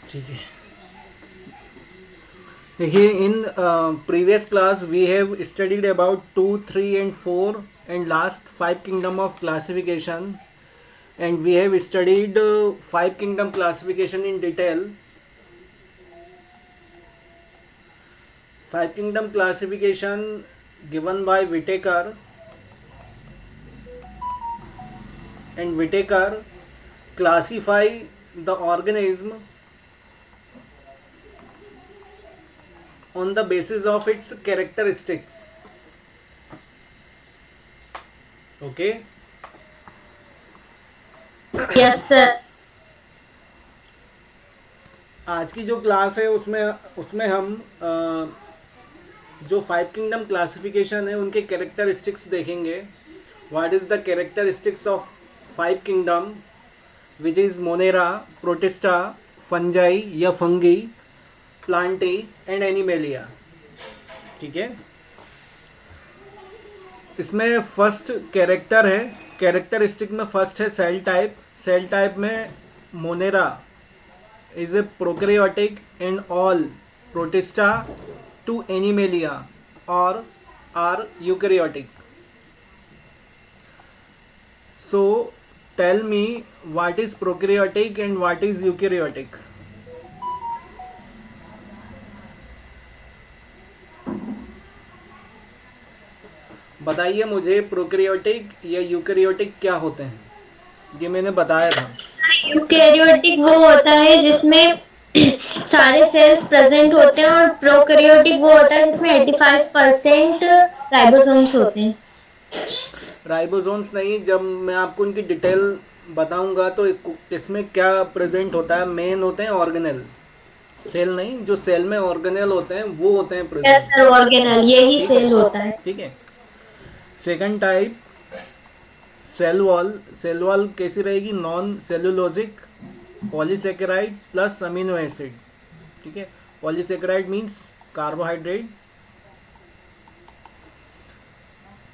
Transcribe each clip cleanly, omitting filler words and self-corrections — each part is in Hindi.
ठीक है, देखिए in previous class we have studied about 2, 3 and 4 and last 5 kingdom of classification, and we have studied 5 kingdom classification in detail. 5 kingdom classification given by Whitaker, and Whitaker classify the organism on the basis of its characteristics. Okay, yes sir. आज की जो क्लास है उसमें उसमें हम जो 5 किंगडम क्लासिफिकेशन है उनके कैरेक्टरिस्टिक्स देखेंगे. What is the characteristics of 5 kingdom, which is Monera, Protista, Fungi या फंगी, प्लांटी एंड एनिमेलिया. ठीक है, इसमें फर्स्ट कैरेक्टर है, कैरेक्टरिस्टिक में फर्स्ट है सेल टाइप. सेल टाइप में Monera is a prokaryotic and all Protista to Animalia और are eukaryotic. So tell me what is prokaryotic and what is eukaryotic. बताइए मुझे प्रोकैरियोटिक या यूकैरियोटिक क्या होते हैं. ये मैंने बताया था. यूकैरियोटिक वो होता है जिसमें सारे सेल्स प्रेजेंट होते हैं, और प्रोकैरियोटिक वो होता है जिसमें 85% राइबोसोम्स होते हैं। राइबोसोम्स नहीं, जब मैं आपको उनकी डिटेल बताऊंगा तो इसमें क्या प्रेजेंट होता है. मेन होते हैं ऑर्गेनेल, सेल नहीं. जो सेल में ऑर्गेनेल होते हैं वो होते हैं यस प्रेजेंट. सर, ऑर्गेनल यही ठीक सेल है, होता है। ठीक है. Second type cell wall. Cell wall कैसी रहेगी, non cellulosic polysaccharide plus amino acid. ठीक है, polysaccharide means carbohydrate.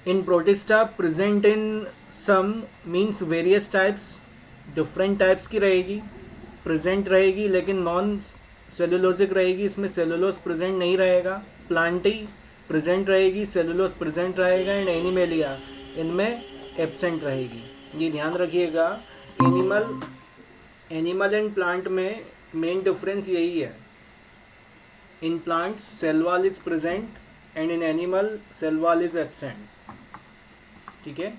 In Protista present in some means various types, different types की रहेगी, प्रेजेंट रहेगी लेकिन नॉन सेलुलोजिक रहेगी, इसमें सेलुलोज प्रेजेंट नहीं रहेगा. प्लांटी प्रेजेंट रहेगी, सेलुलोज प्रेजेंट रहेगा. एंड एनिमेलिया इनमें एब्सेंट रहेगी. ये ध्यान रखिएगा. एनिमल एंड प्लांट में मेन डिफरेंस यही है. In plants cell wall is present and in animal cell wall is absent. ठीक है,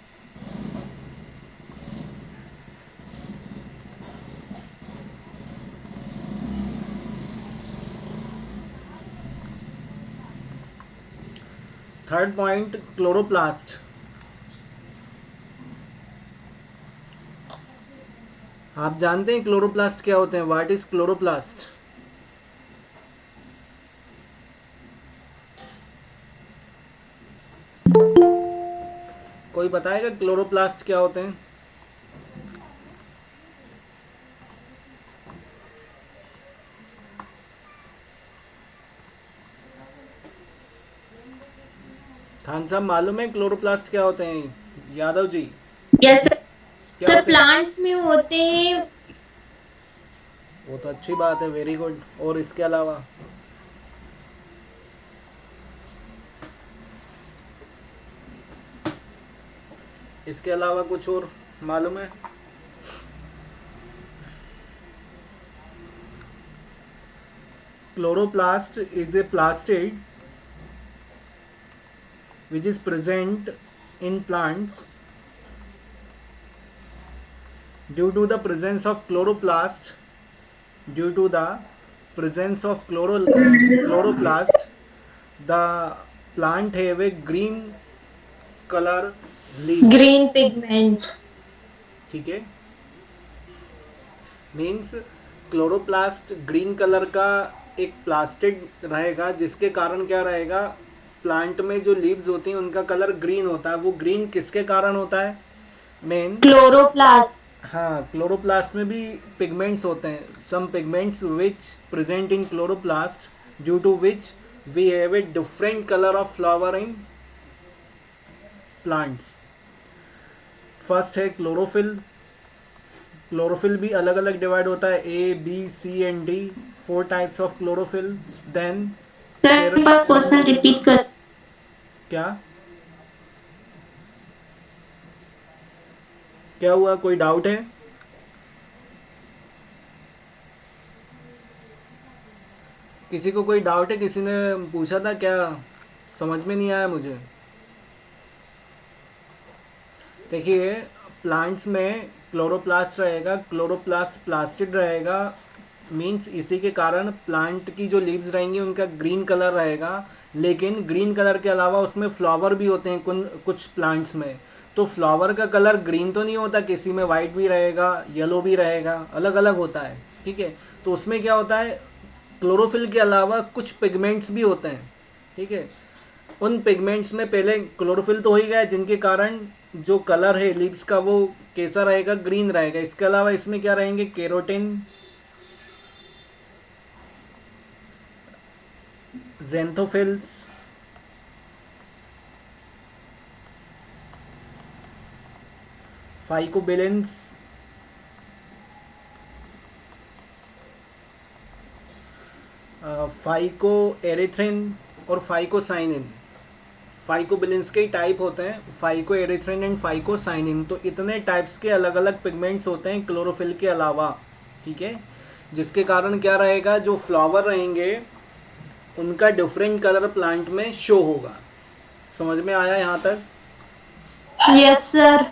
थर्ड पॉइंट क्लोरोप्लास्ट. आप जानते हैं क्लोरोप्लास्ट क्या होते हैं. What is chloroplast. कोई बताएगा क्लोरोप्लास्ट क्या होते हैं. खान साहब मालूम है क्लोरोप्लास्ट क्या होते हैं. यादव जी यस क्या सर, होते हैं. प्लांट्स में होते हैं। वो तो अच्छी बात है, वेरी गुड. और इसके अलावा इसके अलावा कुछ और मालूम है. Chloroplast is a plastid which is present in plants. Due to the presence of chloroplast, due to the presence of chloroplast, the plant have a green color leaves. Green pigment. ठीक है, मीन्स क्लोरोप्लास्ट ग्रीन कलर का एक प्लास्टिड रहेगा, जिसके कारण क्या रहेगा, प्लांट में जो लीव्स होती हैं उनका कलर ग्रीन होता है. वो ग्रीन किसके कारण होता है, मेन क्लोरोप्लास्ट। हाँ, क्लोरोप्लास्ट में भी पिगमेंट्स होते हैं. Some pigments which present in chloroplast due to which we have a different colour of flower in plants. First है क्लोरोफिल. क्लोरोफिल भी अलग अलग डिवाइड होता है, A B C and D, 4 types of chlorophyll. Then sir एक बार क्वेश्चन रिपीट कर। क्या क्या हुआ, कोई डाउट है? किसी को कोई डाउट है? किसी ने पूछा था क्या? समझ में नहीं आया मुझे। देखिए, प्लांट्स में क्लोरोप्लास्ट रहेगा, क्लोरोप्लास्ट प्लास्टिड रहेगा, मीन्स इसी के कारण प्लांट की जो लीव्स रहेंगी उनका ग्रीन कलर रहेगा। लेकिन ग्रीन कलर के अलावा उसमें फ्लावर भी होते हैं कुछ प्लांट्स में। तो फ्लावर का कलर ग्रीन तो नहीं होता, किसी में वाइट भी रहेगा, येलो भी रहेगा, अलग अलग होता है। ठीक है, तो उसमें क्या होता है, क्लोरोफिल के अलावा कुछ पिगमेंट्स भी होते हैं। ठीक है, उन पिगमेंट्स में पहले क्लोरोफिल तो हो ही गया, जिनके कारण जो कलर है लीव्स का वो कैसा रहेगा, ग्रीन रहेगा। इसके अलावा इसमें क्या रहेंगे, केरोटिन, ज़ेंथोफिल्स, फाइकोबिलेंस, फाइको एरिथ्रिन और फाइकोसाइनिन। फाइकोबिलेंस के टाइप होते हैं, फाइको एरिथ्रिन एंड फाइकोसाइनिन। तो इतने टाइप्स के अलग अलग पिगमेंट्स होते हैं क्लोरोफिल के अलावा। ठीक है, जिसके कारण क्या रहेगा, जो फ्लावर रहेंगे उनका डिफरेंट कलर प्लांट में शो होगा। समझ में आया यहाँ तक? Yes sir.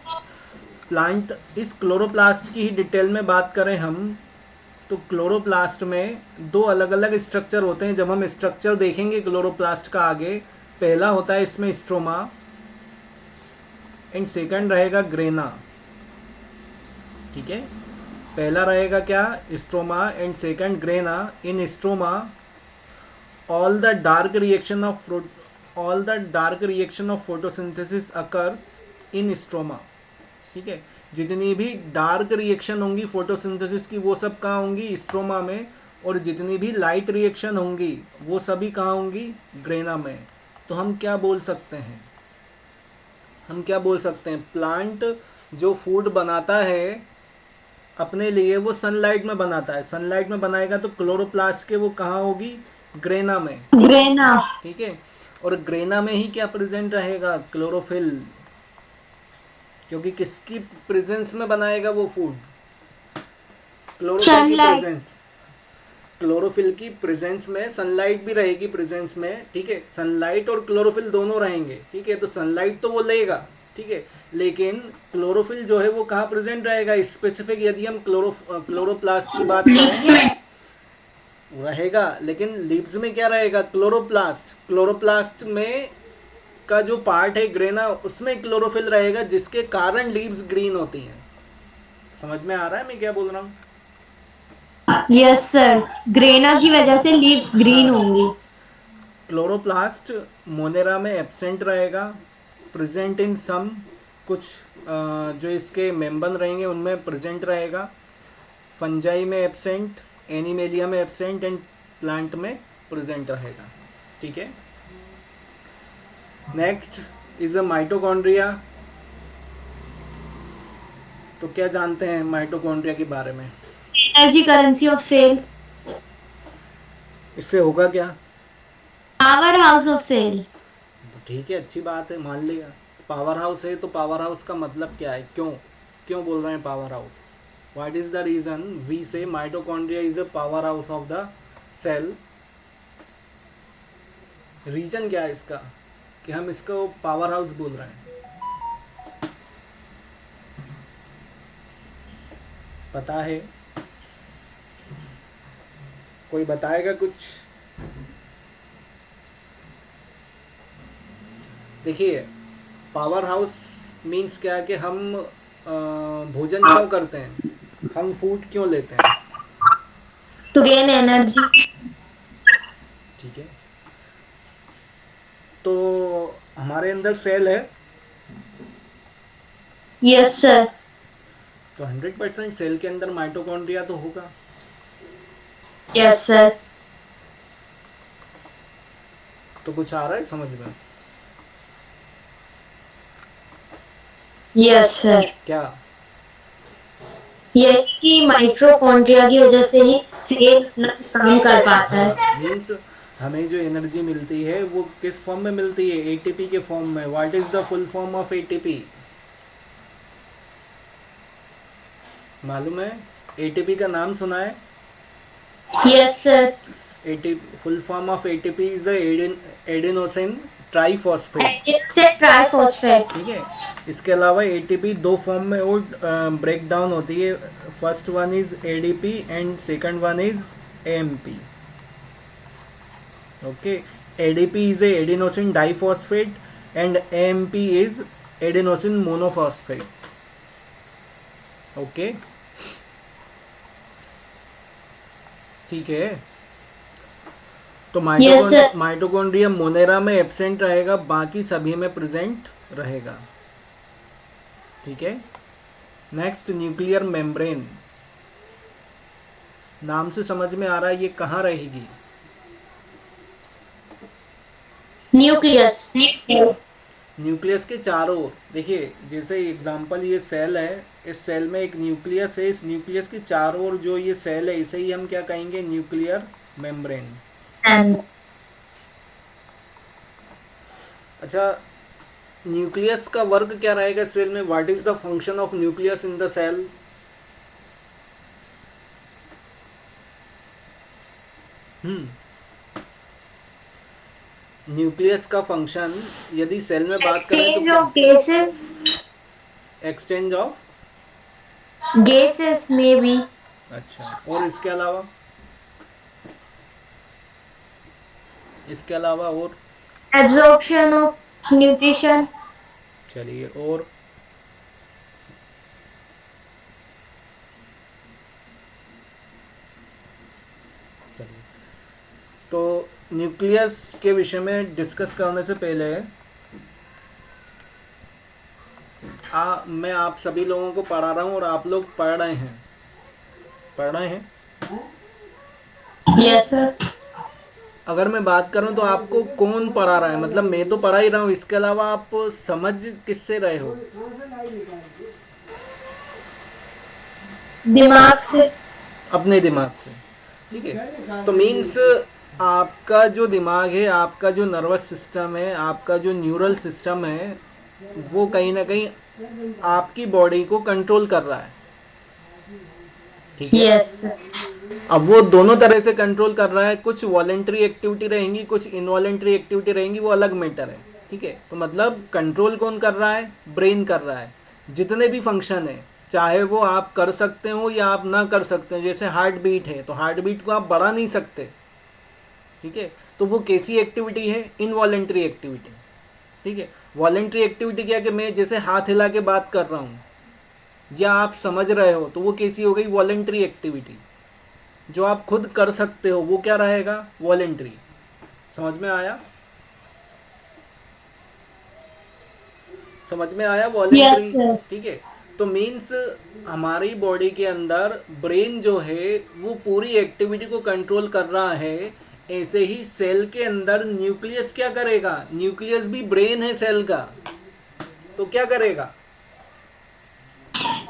प्लांट, इस क्लोरोप्लास्ट की ही डिटेल में बात करें हम, तो क्लोरोप्लास्ट में दो अलग अलग स्ट्रक्चर होते हैं। जब हम स्ट्रक्चर देखेंगे क्लोरोप्लास्ट का आगे, पहला होता है इसमें स्ट्रोमा एंड सेकंड रहेगा ग्रेना। ठीक है, पहला रहेगा क्या, stroma and second grana. In stroma all the dark reaction of photosynthesis occurs in stroma। ठीक है, जितनी भी डार्क रिएक्शन होंगी फोटोसिंथेसिस की वो सब कहाँ होंगी, स्ट्रोमा में। और जितनी भी लाइट रिएक्शन होंगी वो सभी कहाँ होंगी, ग्रेना में। तो हम क्या बोल सकते हैं, प्लांट जो फूड बनाता है अपने लिए वो सनलाइट में बनाता है। सनलाइट में बनाएगा तो क्लोरोप्लास्ट के वो कहाँ होगी, ग्रेना में। ग्रेना। ठीक है, और ग्रेना में ही क्या प्रेजेंट रहेगा, क्लोरोफिल। क्योंकि किसकी प्रेजेंस में बनाएगा वो फूड, क्लोरोफिल की सनलाइट। प्रेजेंस। क्लोरोफिल की प्रेजेंस में सनलाइट भी रहेगी प्रेजेंस में। ठीक है, सनलाइट और क्लोरोफिल दोनों रहेंगे। ठीक है, तो सनलाइट तो वो लेगा, ठीक है, लेकिन क्लोरोफिल जो है वो कहाँ प्रेजेंट रहेगा स्पेसिफिक, यदि हम क्लोरोप्लास्ट की बात लीव्स करें, में। रहेगा। लेकिन लीव्स में क्या रहेगा, क्लोरोप्लास्ट में का जो पार्ट है ग्रेना, उसमें क्लोरोफिल रहेगा, जिसके कारण लीव्स ग्रीन होती हैं। समझ में आ रहा है मैं क्या बोल रहा हूँ? यस सर, ग्रेना की वजह से लीव्स ग्रीन हाँ, होंगी। क्लोरोप्लास्ट मोनेरा में एब्सेंट रहेगा, प्रेजेंट इन सम, कुछ जो इसके मेम्बन रहेंगे उनमें प्रेजेंट रहेगा। फंजाई में एब्सेंट, एनिमेलिया में एब्सेंट एंड प्लांट में प्रेजेंट रहेगा। ठीक है, नेक्स्ट इज अ माइटोकॉन्ड्रिया। तो क्या जानते हैं माइटोकॉन्ड्रिया के बारे में? Energy currency of cell. इससे होगा क्या? Power house of cell. ठीक है, अच्छी बात है, मान लिया। पावर हाउस है तो पावर हाउस का मतलब क्या है, क्यों क्यों बोल रहे हैं powerhouse? What is the reason we say mitochondria is a power house of the cell? Reason क्या है इसका कि हम इसको पावर हाउस बोल रहे हैं? पता है, कोई बताएगा कुछ? देखिए, पावर हाउस मीन्स क्या है कि हम भोजन क्यों करते हैं, हम फूड क्यों लेते हैं? To gain energy. ठीक है, तो हमारे अंदर सेल है, यस सर। तो 100% सेल के अंदर माइटोकॉन्ड्रिया तो होगा। Yes sir. तो कुछ आ रहा है समझ में? Yes sir. क्या? ये कि माइटोकॉन्ड्रिया की वजह से ही सेल अपना काम कर पाता है। हाँ, मीन्स हमें जो एनर्जी मिलती है वो किस फॉर्म में मिलती है? एटीपी के फॉर्म में। What is the full form of ATP? मालूम है? एटीपी का नाम सुना है? Yes sir. ATP full form of ATP is the adenosine triphosphate. Adenosine triphosphate. ठीक है। इसके अलावा एटीपी दो फॉर्म में वो ब्रेक डाउन होती है। First one is ADP and second one is AMP. Okay. ADP is a adenosine diphosphate and AMP is adenosine monophosphate. Okay, ठीक है। तो माइटोकॉन्ड्रिया मोनेरा में एब्सेंट रहेगा, बाकी सभी में प्रेजेंट रहेगा। ठीक है। Next, nuclear membrane. नाम से समझ में आ रहा है ये कहाँ रहेगी? न्यूक्लियस। न्यूक्लियस के चारों ओर। देखिए, जैसे एग्जांपल ये सेल है, इस सेल में एक न्यूक्लियस है, इस न्यूक्लियस के चारों ओर जो ये सेल है इसे ही हम क्या कहेंगे? Nuclear membrane. अच्छा, न्यूक्लियस का वर्क क्या रहेगा सेल में? What is the function of nucleus in the cell? Nucleus का फंक्शन यदि सेल में बात करें एक्सचेंज तो of gases. Exchange of gases में भी। अच्छा, और इसके अलावा? इसके अलावा और? Absorption of nutrition. चलिए, और? चलिए, तो न्यूक्लियस के विषय में डिस्कस करने से पहले मैं आप सभी लोगों को पढ़ा रहा हूँ और आप लोग पढ़ रहे हैं। पढ़ रहे हैं? Yes sir. अगर मैं बात करूं तो आपको कौन पढ़ा रहा है? मतलब मैं तो पढ़ा ही रहा हूँ, इसके अलावा आप समझ किससे रहे हो? दिमाग से। अपने दिमाग से। ठीक है। तो मीन्स आपका जो दिमाग है, आपका जो नर्वस सिस्टम है, आपका जो न्यूरल सिस्टम है, वो कहीं ना कहीं आपकी बॉडी को कंट्रोल कर रहा है। ठीक है। यस। अब वो दोनों तरह से कंट्रोल कर रहा है। कुछ वॉलेंट्री एक्टिविटी रहेंगी, कुछ इनवॉलेंट्री एक्टिविटी रहेंगी, वो अलग मैटर है। ठीक है। तो मतलब कंट्रोल कौन कर रहा है? ब्रेन कर रहा है। जितने भी फंक्शन है, चाहे वो आप कर सकते हो या आप ना कर सकते हो। जैसे हार्ट बीट है, तो हार्ट बीट को आप बढ़ा नहीं सकते। ठीक है। तो वो कैसी एक्टिविटी है? Involuntary activity. ठीक है। वॉलेंट्री एक्टिविटी क्या कि मैं जैसे हाथ हिला के बात कर रहा हूँ या आप समझ रहे हो, तो वो कैसी हो गई? Voluntary activity. जो आप खुद कर सकते हो वो क्या रहेगा? वॉलेंट्री। समझ में आया? समझ में आया? वॉलेंट्री। Yes, ठीक है। तो मीन्स हमारी बॉडी के अंदर ब्रेन जो है वो पूरी एक्टिविटी को कंट्रोल कर रहा है। ऐसे ही सेल के अंदर न्यूक्लियस क्या करेगा? न्यूक्लियस भी ब्रेन है सेल का, तो क्या करेगा?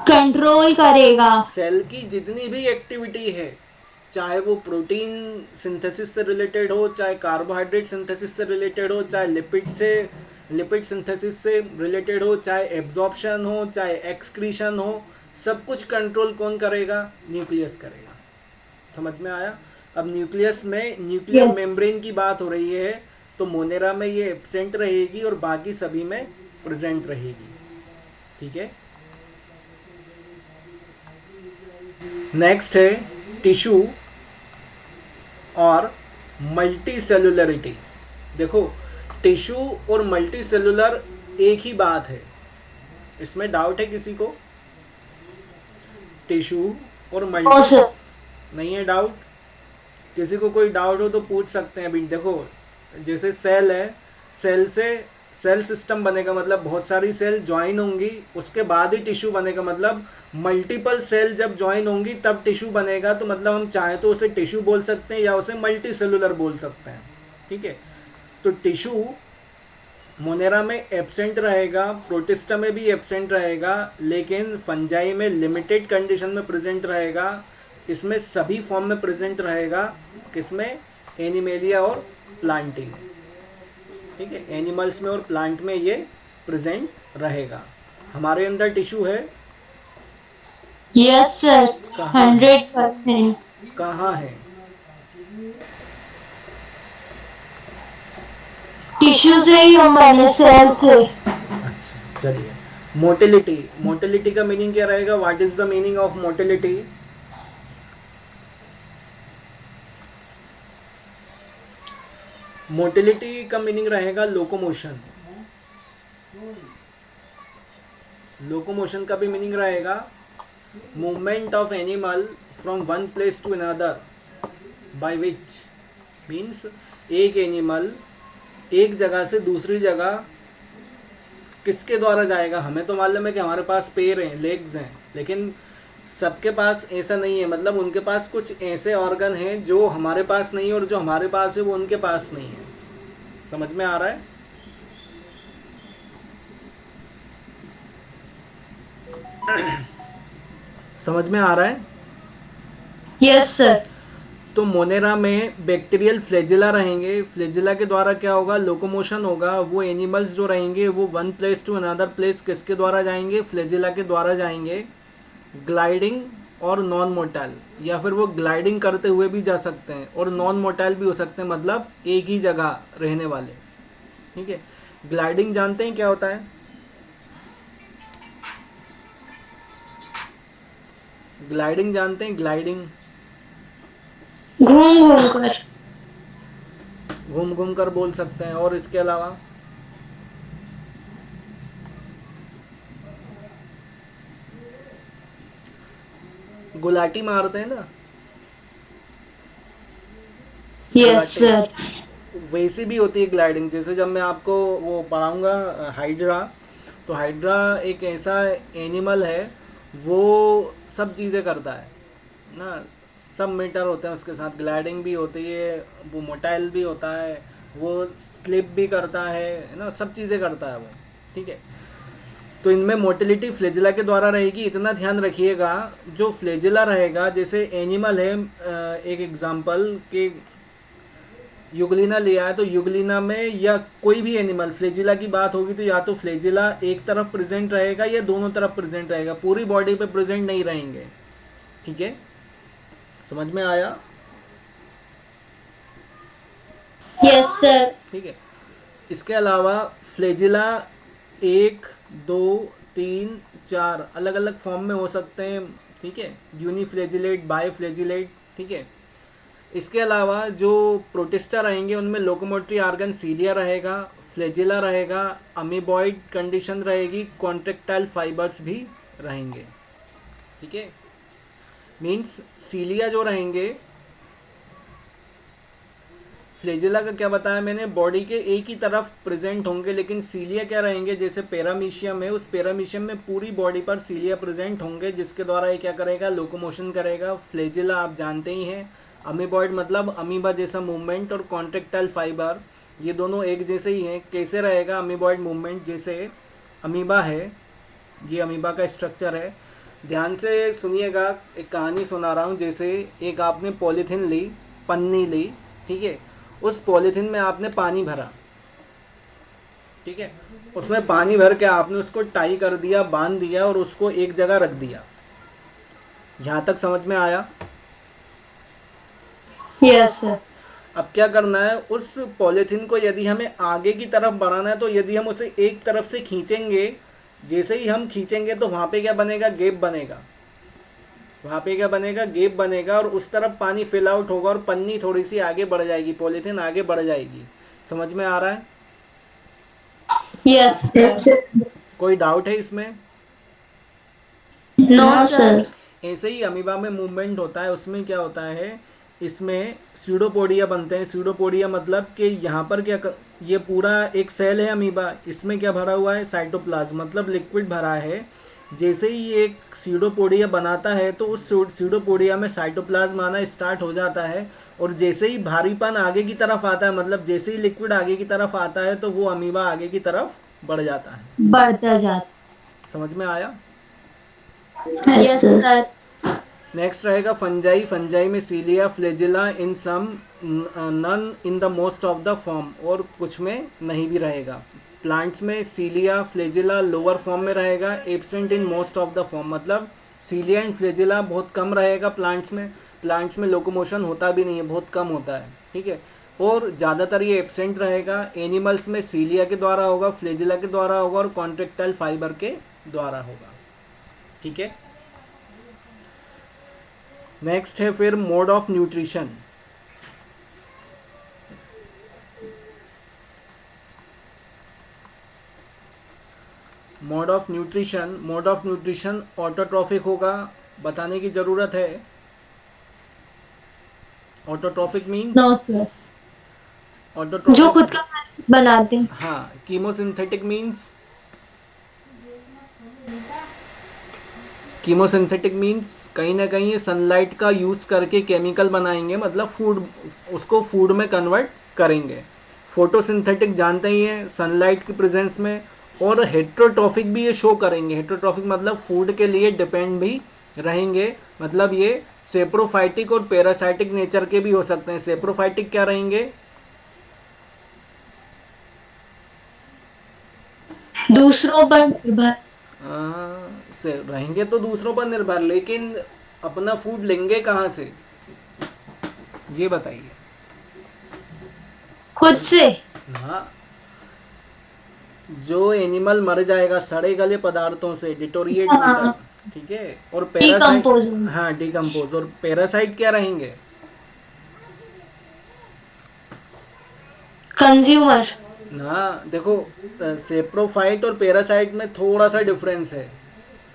कंट्रोल करेगा। सेल की जितनी भी एक्टिविटी है, चाहे वो प्रोटीन सिंथेसिस से रिलेटेड हो, चाहे कार्बोहाइड्रेट सिंथेसिस से रिलेटेड हो, चाहे लिपिड सिंथेसिस से रिलेटेड हो, चाहे एब्जॉर्प्शन हो, चाहे एक्सक्रीशन हो, सब कुछ कंट्रोल कौन करेगा? न्यूक्लियस करेगा। समझ में आया? अब न्यूक्लियस में न्यूक्लियर मेम्ब्रेन की बात हो रही है, तो मोनेरा में ये एब्सेंट रहेगी और बाकी सभी में प्रेजेंट रहेगी। ठीक है। नेक्स्ट है टिश्यू और मल्टी सेलुलरिटी। देखो, टिश्यू और मल्टी सेलुलर एक ही बात है, इसमें डाउट है किसी को? टिश्यू और मल्टी नहीं है डाउट? किसी को कोई डाउट हो तो पूछ सकते हैं। अभी देखो, जैसे सेल है, सेल से सेल सिस्टम बनेगा, मतलब बहुत सारी सेल ज्वाइन होंगी, उसके बाद ही टिश्यू बनेगा। मतलब मल्टीपल सेल जब ज्वाइन होंगी तब टिश्यू बनेगा। तो मतलब हम चाहे तो उसे टिश्यू बोल सकते हैं या उसे मल्टी सेलुलर बोल सकते हैं। ठीक है। तो टिश्यू मोनेरा में एब्सेंट रहेगा, प्रोटिस्टा में भी एब्सेंट रहेगा, लेकिन फंजाई में लिमिटेड कंडीशन में प्रेजेंट रहेगा। इसमें सभी फॉर्म में प्रेजेंट रहेगा। किसमें? एनिमेलिया और प्लांटी में। ठीक है, एनिमल्स में और प्लांट में ये प्रेजेंट रहेगा। हमारे अंदर टिश्यू है? यस सर, कहाँ है? 100%। कहाँ है? टिश्यू से ही हम बने, सेल थे। अच्छा चलिए, मोटिलिटी। मोटिलिटी का मीनिंग क्या रहेगा? What is the meaning of motility? Motility का मीनिंग रहेगा लोकोमोशन। लोकोमोशन का भी मीनिंग रहेगा movement of animal from one place to another, by which means एक एनिमल एक जगह से दूसरी जगह किसके द्वारा जाएगा? हमें तो मालूम है कि हमारे पास पैर हैं, लेग्स हैं, लेकिन सबके पास ऐसा नहीं है। मतलब उनके पास कुछ ऐसे ऑर्गन हैं जो हमारे पास नहीं है, और जो हमारे पास है वो उनके पास नहीं है। समझ में आ रहा है? समझ में आ रहा है? Yes sir. तो मोनेरा में बैक्टीरियल फ्लैजिला रहेंगे। फ्लैजिला के द्वारा क्या होगा? लोकोमोशन होगा। वो एनिमल्स जो रहेंगे वो one place to another place किसके द्वारा जाएंगे? फ्लैजिला के द्वारा जाएंगे। ग्लाइडिंग और नॉन मोटाइल, या फिर वो ग्लाइडिंग करते हुए भी जा सकते हैं और नॉन मोटाइल भी हो सकते हैं, मतलब एक ही जगह रहने वाले। ठीक है, ग्लाइडिंग जानते हैं क्या होता है? ग्लाइडिंग जानते हैं? ग्लाइडिंग घूम घूम कर। घूम घूम कर बोल सकते हैं। और इसके अलावा गुलाटी मारते हैं ना? Yes sir. वैसी भी होती है ग्लाइडिंग। जैसे जब मैं आपको वो पढ़ाऊंगा हाइड्रा, तो हाइड्रा एक ऐसा एनिमल है, वो सब चीज़ें करता है ना। सब मीटर होते हैं उसके साथ। ग्लाइडिंग भी होती है, वो मोटाइल भी होता है, वो स्लिप भी करता है ना, सब चीज़ें करता है वो। ठीक है, तो इनमें मोटिलिटी फ्लेजिला के द्वारा रहेगी। इतना ध्यान रखिएगा, जो फ्लेजिला रहेगा, जैसे एनिमल है, एक एग्जांपल कि युगलिना लिया है, तो युगलिना में या कोई भी एनिमल फ्लेजिला की बात होगी तो या तो फ्लेजिला एक तरफ प्रेजेंट रहेगा या दोनों तरफ प्रेजेंट रहेगा, पूरी बॉडी पे प्रेजेंट नहीं रहेंगे। ठीक है, समझ में आया? Yes sir. ठीक है, इसके अलावा फ्लेजिला एक, दो, तीन, चार अलग अलग फॉर्म में हो सकते हैं। ठीक है, यूनिफ्लेजिलेट, बाईफ्लेजिलेट। ठीक है, इसके अलावा जो प्रोटिस्टा रहेंगे उनमें लोकोमोटरी ऑर्गन सीलिया रहेगा, फ्लेजिला रहेगा, अमीबॉइड कंडीशन रहेगी, कॉन्ट्रेक्टाइल फाइबर्स भी रहेंगे। ठीक है, मीन्स सीलिया जो रहेंगे, फ्लेजिला का क्या बताया मैंने? बॉडी के एक ही तरफ प्रेजेंट होंगे, लेकिन सीलिया क्या रहेंगे? जैसे पैरामीशियम है, उस पैरामीशियम में पूरी बॉडी पर सीलिया प्रेजेंट होंगे, जिसके द्वारा ये क्या करेगा? लोकोमोशन करेगा। फ्लेजिला आप जानते ही हैं, अमीबॉइड मतलब अमीबा जैसा मूवमेंट, और कॉन्ट्रेक्टाइल फाइबर, ये दोनों एक जैसे ही हैं। कैसे रहेगा अमीबॉइड मूवमेंट? जैसे अमीबा है, ये अमीबा का स्ट्रक्चर है। ध्यान से सुनिएगा, एक कहानी सुना रहा हूँ। जैसे एक आपने पॉलीथीन ली, पन्नी ली, ठीक है, उस पॉलीथीन में आपने पानी भरा। ठीक है, उसमें पानी भर के आपने उसको टाई कर दिया, बांध दिया और उसको एक जगह रख दिया। यहाँ तक समझ में आया? Yes sir. अब क्या करना है? उस पॉलीथीन को यदि हमें आगे की तरफ बढ़ाना है, तो यदि हम उसे एक तरफ से खींचेंगे, जैसे ही हम खींचेंगे तो वहाँ पे क्या बनेगा? गैप बनेगा। वहाँ पे क्या बनेगा? गैप बनेगा, और उस तरफ पानी फिल आउट होगा और पन्नी थोड़ी सी आगे बढ़ जाएगी, पॉलीथीन आगे बढ़ जाएगी। समझ में आ रहा है? Yes sir. कोई डाउट है इसमें? No sir. ऐसे ही अमीबा में मूवमेंट होता है। उसमें क्या होता है? इसमें स्यूडोपोडिया बनते हैं। स्यूडोपोडिया मतलब कि यहाँ पर ये पूरा एक सेल है अमीबा, इसमें क्या भरा हुआ है? साइटोप्लाज्म, मतलब लिक्विड भरा है। जैसे ही एक सीडोपोडिया बनाता है तो उस सीडोपोडिया में साइटोप्लाज्म आना स्टार्ट हो जाता है, और जैसे ही भारीपन आगे की तरफ आता है, मतलब जैसे ही लिक्विड आगे की तरफ आता है, तो वो अमीबा आगे की तरफ बढ़ जाता है। बढ़ता जाता। समझ में आया? Yes sir. नेक्स्ट रहेगा फंजाई। फंजाई में cilia, flagella in some, none in the most of the form, और कुछ में नहीं भी रहेगा। प्लांट्स में सीलिया फ्लेजिला लोअर फॉर्म में रहेगा, absent in most of the form, मतलब सीलिया एंड फ्लेजिला बहुत कम रहेगा प्लांट्स में। प्लांट्स में लोकोमोशन होता भी नहीं है, बहुत कम होता है, ठीक है। और ज़्यादातर ये एब्सेंट रहेगा। एनिमल्स में सीलिया के द्वारा होगा, फ्लेजिला के द्वारा होगा, और कॉन्ट्रेक्टाइल फाइबर के द्वारा होगा, ठीक है। नेक्स्ट है फिर mode of nutrition. Mode of nutrition, mode of nutrition autotrophic होगा, बताने की ज़रूरत है। Autotrophic mean no sir. जो ऑटोट्रॉफिक, खुद का बनाते हैं। हाँ। कीमोसिंथेटिक मीन्स, कीमोसिंथेटिक मीन्स कहीं ना कहीं सनलाइट का यूज़ करके केमिकल बनाएंगे, मतलब फूड, उसको फूड में कन्वर्ट करेंगे। फोटोसिंथेटिक जानते ही हैं, सनलाइट की प्रेजेंस में। और हेट्रोट्रॉफिक भी ये शो करेंगे। हेट्रोट्रॉफिक मतलब फूड के लिए डिपेंड भी रहेंगे, मतलब ये सेप्रोफाइटिक और पैरासाइटिक नेचर के भी हो सकते हैं। सेप्रोफाइटिक क्या रहेंगे? दूसरों पर निर्भर। से रहेंगे तो दूसरों पर निर्भर, लेकिन अपना फूड लेंगे कहाँ से, ये बताइए। खुद से। हाँ, जो एनिमल मर जाएगा सड़े गले पदार्थों से, डिटोरिएट मैटर, हाँ। ठीक है। और पैरासाइट, डिकम्पोजिंग। हाँ डिकम्पोज। और पैरासाइट क्या रहेंगे? कंज्यूमर। ना देखो, सेप्रोफाइट और पैरासाइट में थोड़ा सा डिफरेंस है।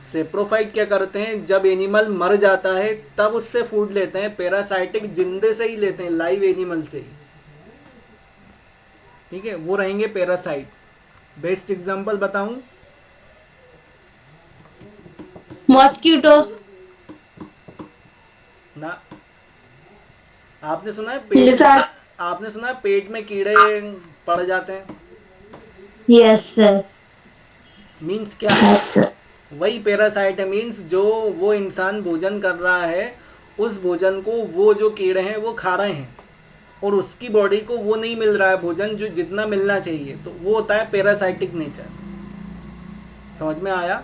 सेप्रोफाइट क्या करते हैं, जब एनिमल मर जाता है तब उससे फूड लेते हैं। पैरासाइटिक जिंदे से ही लेते हैं, लाइव एनिमल से ही, ठीक है, वो रहेंगे पैरासाइट। बेस्ट एग्जांपल बताऊं? मॉस्किटो। ना। आपने सुना है पेट, लिजर्ड। आपने सुना है पेट में कीड़े पड़ जाते हैं? Yes sir. मीन्स क्या है? Yes sir. वही पैरासाइट है। मीन्स जो वो इंसान भोजन कर रहा है, उस भोजन को वो जो कीड़े हैं वो खा रहे हैं, और उसकी बॉडी को वो नहीं मिल रहा है भोजन जो जितना मिलना चाहिए, तो वो होता है पैरासाइटिक नेचर। समझ में आया?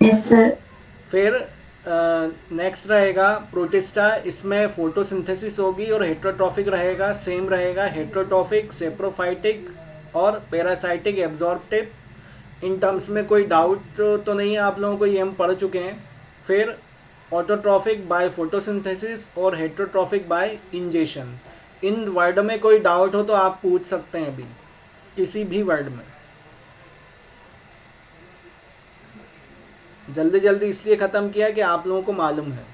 Yes sir. फिर नेक्स्ट रहेगा प्रोटिस्टा। इसमें फोटोसिंथेसिस होगी और हेट्रोट्रॉफिक रहेगा, सेम रहेगा। हेट्रोट्रॉफिक, सेप्रोफाइटिक और पैरासाइटिक एब्जॉर्प्टिव। इन टर्म्स में कोई डाउट तो नहीं है आप लोगों को, ये हम पढ़ चुके हैं। फिर ऑटोट्रॉफिक बाय फोटोसिंथेसिस और हेट्रोट्रॉफिक बाय इंजेशन। इन वर्ड में कोई डाउट हो तो आप पूछ सकते हैं अभी, किसी भी वर्ड में। जल्दी जल्दी इसलिए ख़त्म किया कि आप लोगों को मालूम है।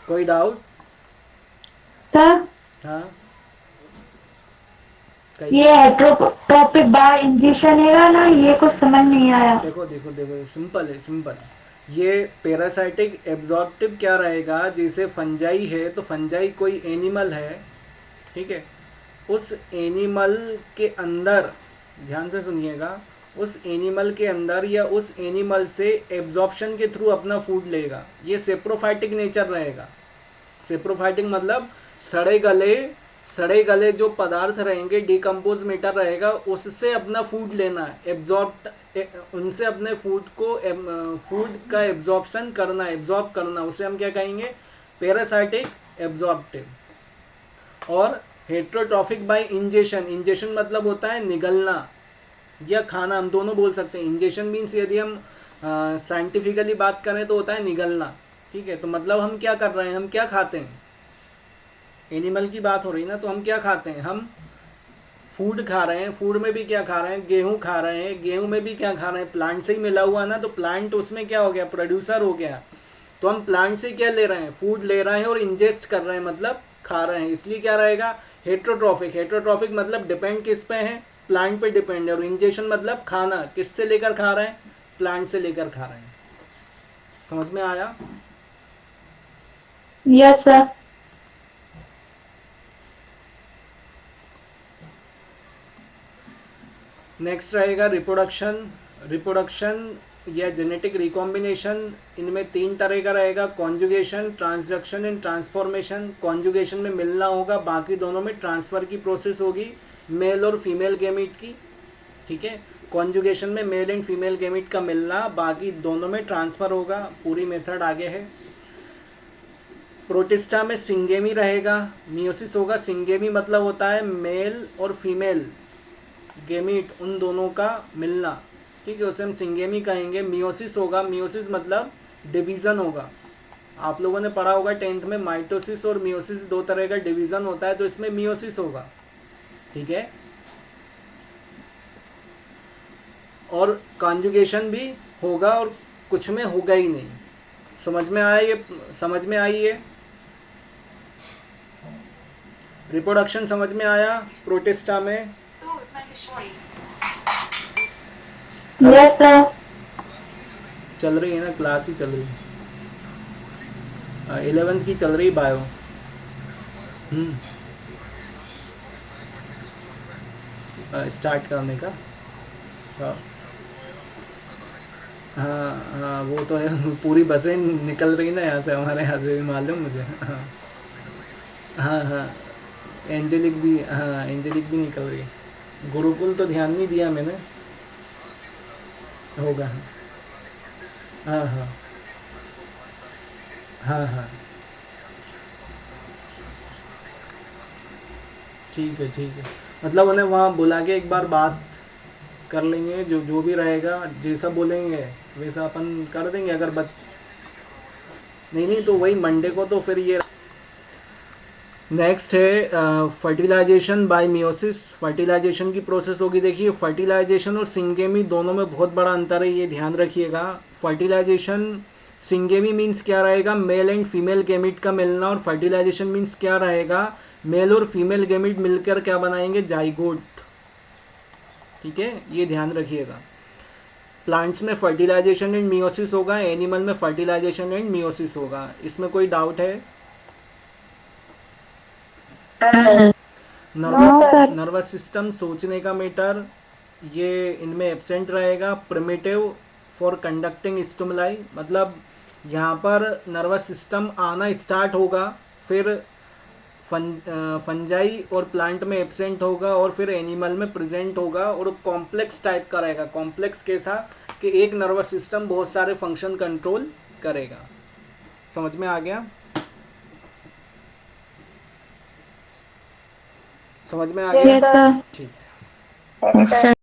कोई डाउट? सर हाँ, ये हेट्रोट्रॉपिक बाय इंजेक्शन है ना, ये कुछ समझ नहीं आया। देखो देखो देखो, सिंपल है, सिंपल। ये पैरासाइटिक एब्जॉर्प्टिव क्या रहेगा, जैसे फंजाई है तो फंजाई कोई एनिमल है, ठीक है। उस एनिमल के अंदर, ध्यान से सुनिएगा, उस एनिमल के अंदर या उस एनिमल से एब्जॉर्प्शन के थ्रू अपना फूड लेगा, ये सेप्रोफाइटिक नेचर रहेगा। सेप्रोफाइटिक मतलब सड़े गले जो पदार्थ रहेंगे, डिकम्पोज मैटर रहेगा, उससे अपना फूड लेना है, एब्जॉर्ब, उनसे अपने फूड को, फूड का एब्जॉर्प्शन करना, एब्जॉर्ब करना, उसे हम क्या कहेंगे? Parasitic absorptive. और हेट्रोट्रॉफिक बाय इंजेशन। इंजेशन मतलब होता है निगलना या खाना, हम दोनों बोल सकते हैं। इंजेशन मीन्स यदि हम साइंटिफिकली बात करें तो होता है निगलना, ठीक है। तो मतलब हम क्या कर रहे हैं, हम क्या खाते हैं, एनिमल की बात हो रही ना, तो हम क्या खाते हैं, हम फूड खा रहे हैं। फूड में भी क्या खा रहे हैं? गेहूं खा रहे हैं। गेहूं में भी क्या खा रहे हैं? प्लांट से ही मिला हुआ ना, तो प्लांट उसमें क्या हो गया? प्रोड्यूसर हो गया। तो हम प्लांट से क्या ले रहे हैं, फूड ले रहे हैं और इंजेस्ट कर रहे हैं, मतलब खा रहे हैं, इसलिए क्या रहेगा हेट्रोट्रॉफिक। हेट्रोट्रॉफिक मतलब डिपेंड किस पे है, प्लांट पे डिपेंड है, और इंजेशन मतलब खाना, किससे लेकर खा रहे हैं, प्लांट से लेकर खा रहे हैं। समझ में आया? Yes sir. नेक्स्ट रहेगा रिप्रोडक्शन। रिप्रोडक्शन या जेनेटिक रिकॉम्बिनेशन, इनमें 3 तरह का रहेगा, conjugation, transduction and transformation. Conjugation में मिलना होगा, बाकी दोनों में ट्रांसफ़र की प्रोसेस होगी, मेल और फीमेल गैमीट की। ठीक है, कॉन्जुगेशन में मेल एंड फीमेल गैमीट का मिलना, बाकी दोनों में ट्रांसफ़र होगा। पूरी मेथड आगे है। प्रोटिस्टा में सिंगेमी रहेगा, मियोसिस होगा। सिंगेमी मतलब होता है मेल और फीमेल गेमीट उन दोनों का मिलना, ठीक है, उसे हम सिंगेमी कहेंगे। मियोसिस होगा, मियोसिस मतलब डिवीज़न होगा। आप लोगों ने पढ़ा होगा 10th में, माइटोसिस और मियोसिस 2 तरह का डिवीज़न होता है, तो इसमें मियोसिस होगा। ठीक है, और कॉन्जुगेशन भी होगा, और कुछ में होगा ही नहीं। समझ में आया ये? समझ में आई ये? रिप्रोडक्शन समझ में आया प्रोटिस्टा में? Yes sir. चल रही है ना, क्लास ही चल रही है। 11th की चल रही बायो। स्टार्ट करने का। हाँ हाँ हाँ, वो तो है। पूरी बसें निकल रही ना यहाँ से, हमारे यहाँ से भी मालूम मुझे। हाँ हाँ हाँ, एंजेलिक भी, हाँ एंजेलिक भी निकल रही है। गुरुकुल तो ध्यान नहीं दिया मैंने, होगा। हाँ हाँ हाँ हाँ, ठीक है ठीक है। मतलब उन्हें वहाँ बुला के एक बार बात कर लेंगे, जो जो भी रहेगा, जैसा बोलेंगे वैसा अपन कर देंगे। अगर नहीं नहीं, तो वही मंडे को तो फिर ये। नेक्स्ट है फर्टिलाइजेशन बाय मियोसिस। फर्टिलाइजेशन की प्रोसेस होगी। देखिए, फर्टिलाइजेशन और सिंगेमी दोनों में बहुत बड़ा अंतर है, ये ध्यान रखिएगा। फर्टिलाइजेशन, सिंगेमी मीन्स क्या रहेगा, मेल एंड फीमेल गैमीट का मिलना, और फर्टिलाइजेशन मीन्स क्या रहेगा, मेल और फीमेल गैमीट मिलकर क्या बनाएंगे, जाइगोट। ठीक है, ये ध्यान रखिएगा। प्लांट्स में फर्टिलाइजेशन एंड मियोसिस होगा, एनिमल में फर्टिलाइजेशन एंड मियोसिस होगा। इसमें कोई डाउट है? सर। नर्वस सिस्टम, सोचने का मैटर, ये इनमें एब्सेंट रहेगा। प्रिमिटिव फॉर कंडक्टिंग स्टिमुलाई, मतलब यहाँ पर नर्वस सिस्टम आना स्टार्ट होगा, फिर फंजाई और प्लांट में एब्सेंट होगा, और फिर एनिमल में प्रेजेंट होगा, और कॉम्प्लेक्स टाइप का रहेगा। कॉम्प्लेक्स कैसा, कि एक नर्वस सिस्टम बहुत सारे फंक्शन कंट्रोल करेगा। समझ में आ गया? समझ में आ गया? Yes sir. ठीक है। Yes sir.